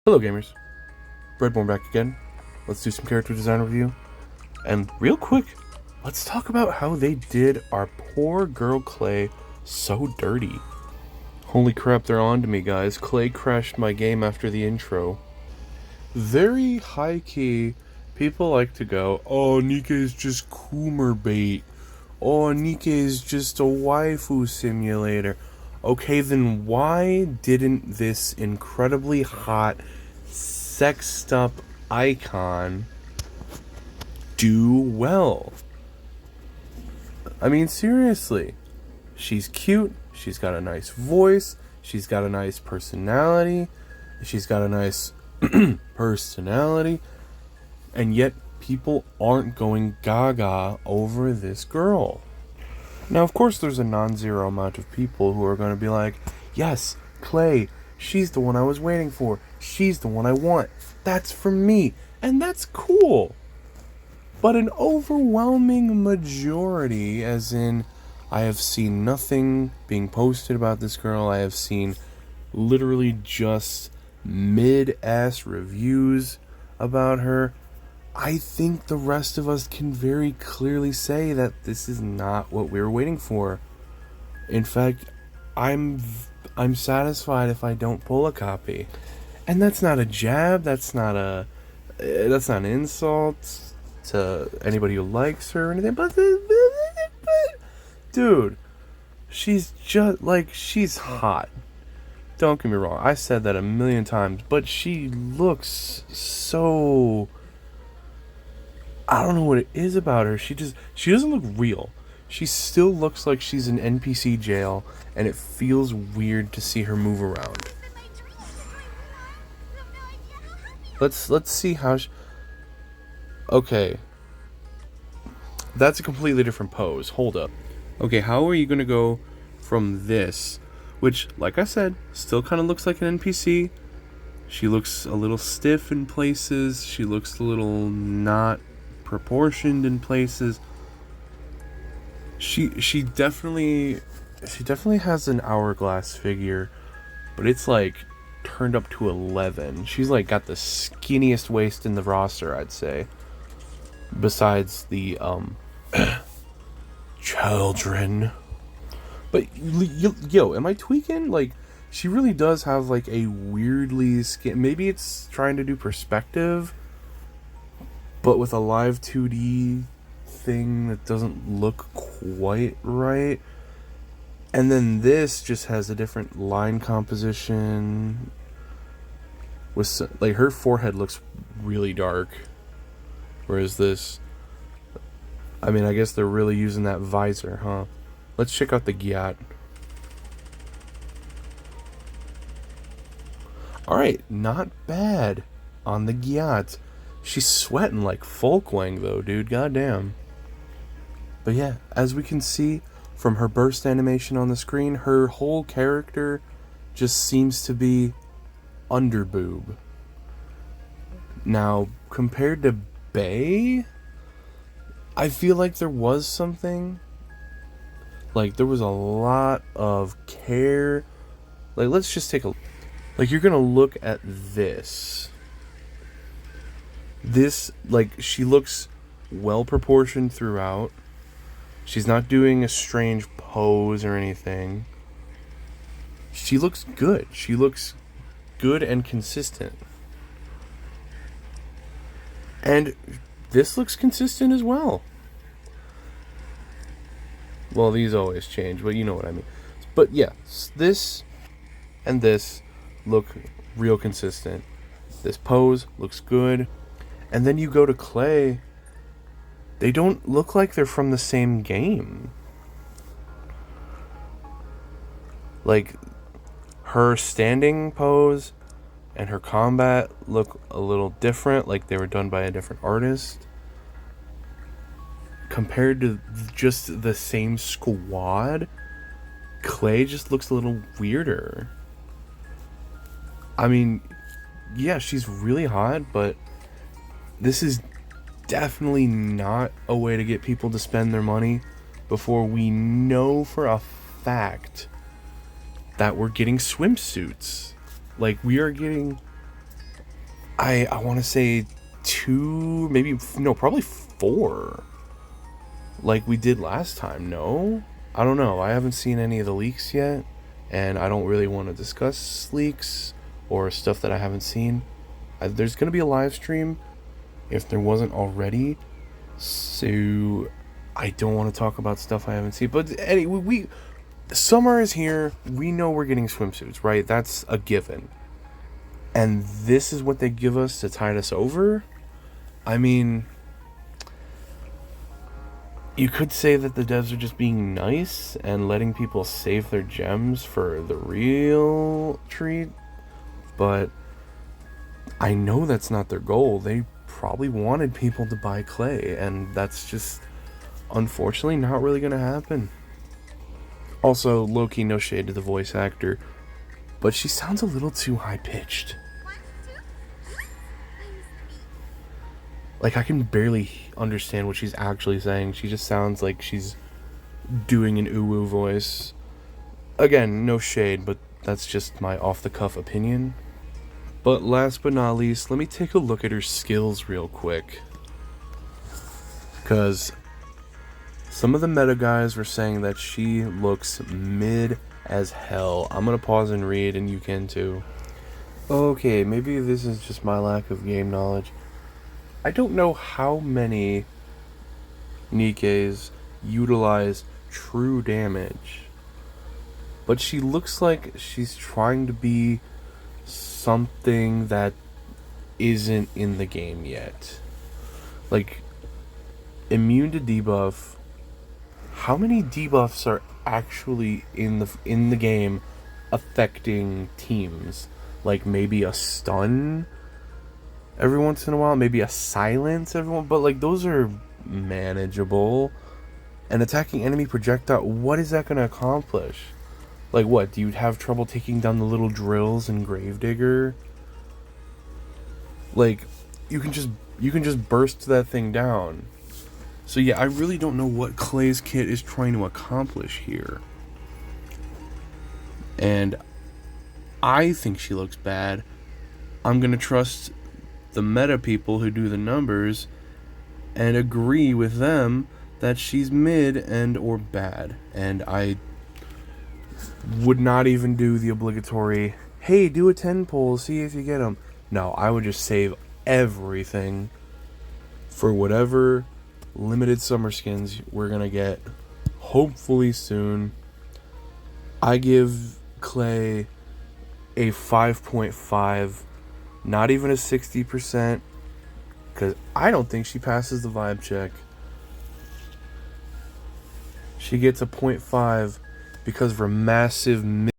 Hello gamers, Redborn back again. Let's do some character design review. And real quick, let's talk about how they did our poor girl Clay so dirty. Holy crap, they're on to me guys. Clay crashed my game after the intro. Very high key, people like to go, oh, NIKKE is just Coomer bait. Oh, NIKKE is just a waifu simulator. Okay, then why didn't this incredibly hot, sexed up icon do well? I mean, seriously. She's cute, she's got a nice voice, she's got a nice personality, and yet people aren't going gaga over this girl. Now, of course, there's a non-zero amount of people who are going to be like, yes, Clay, she's the one I was waiting for. She's the one I want. That's for me. And that's cool. But an overwhelming majority, as in, I have seen nothing being posted about this girl. I have seen literally just mid-ass reviews about her. I think the rest of us can very clearly say that this is not what we were waiting for. In fact, I'm satisfied if I don't pull a copy. And that's not a jab, that's not an insult to anybody who likes her or anything, but dude, she's just like, she's hot. Don't get me wrong, I said that a million times, but she looks so, I don't know what it is about her. She doesn't look real. She still looks like she's in NPC jail, and it feels weird to see her move around. Let's see how okay. That's a completely different pose. Hold up. Okay, how are you gonna go from this, which, like I said, still kind of looks like an NPC. She looks a little stiff in places. She looks a little not proportioned in places. She definitely has an hourglass figure, but it's like turned up to 11. She's like got the skinniest waist in the roster, I'd say, besides the children. But yo, am I tweaking? Like, she really does have like a weirdly maybe it's trying to do perspective, but with a live 2D thing that doesn't look quite right. And then this just has a different line composition. With like, her forehead looks really dark, whereas this, I mean, I guess they're really using that visor, huh? Let's check out the gyat. Alright, not bad on the gyat. She's sweating like Folkwang though, dude. Goddamn. But yeah, as we can see from her burst animation on the screen, her whole character just seems to be underboob. Now, compared to Bae, I feel like there was something. Like, there was a lot of care. Like, let's just take a... Like, you're gonna look at this. This, like, she looks well proportioned throughout. She's not doing a strange pose or anything. She looks good. She looks good and consistent. And this looks consistent as well. Well, these always change, but you know what I mean. But yeah, this and this look real consistent. This pose looks good. And then you go to Clay, they don't look like they're from the same game. Like, her standing pose and her combat look a little different, like they were done by a different artist. Compared to just the same squad, Clay just looks a little weirder. I mean, yeah, she's really hot, but this is definitely not a way to get people to spend their money before we know for a fact that we're getting swimsuits. Like, we are getting I want to say 2, maybe, no, probably 4. Like we did last time, no? I don't know. I haven't seen any of the leaks yet, and I don't really want to discuss leaks or stuff that I haven't seen. There's going to be a live stream if there wasn't already, so I don't want to talk about stuff I haven't seen. But anyway, summer is here. We know we're getting swimsuits, right? That's a given. And this is what they give us to tide us over? I mean, you could say that the devs are just being nice and letting people save their gems for the real treat, but I know that's not their goal. They probably wanted people to buy clay, and that's just unfortunately not really gonna happen. Also, low-key no shade to the voice actor, but she sounds a little too high-pitched. Like, I can barely understand what she's actually saying. She just sounds like she's doing an ooh-woo voice. Again, no shade, but that's just my off-the-cuff opinion. But last but not least, let me take a look at her skills real quick. Because some of the meta guys were saying that she looks mid as hell. I'm going to pause and read, and you can too. Okay, maybe this is just my lack of game knowledge. I don't know how many NIKKEs utilize true damage, but she looks like she's trying to be something that isn't in the game yet. Like, immune to debuff. How many debuffs are actually in the game affecting teams? Like maybe a stun every once in a while, maybe a silence everyone, but like those are manageable. And attacking enemy projectile, what is that going to accomplish? Like what, do you have trouble taking down the little drills in Gravedigger? Like you can just burst that thing down. So yeah, I really don't know what Clay's kit is trying to accomplish here. And I think she looks bad. I'm going to trust the meta people who do the numbers and agree with them that she's mid and or bad. And I would not even do the obligatory, hey, do a 10 pull, see if you get them. No, I would just save everything for whatever limited summer skins we're going to get hopefully soon. I give Clay a 5.5, not even a 60%, because I don't think she passes the vibe check. She gets a 0.5 because of her massive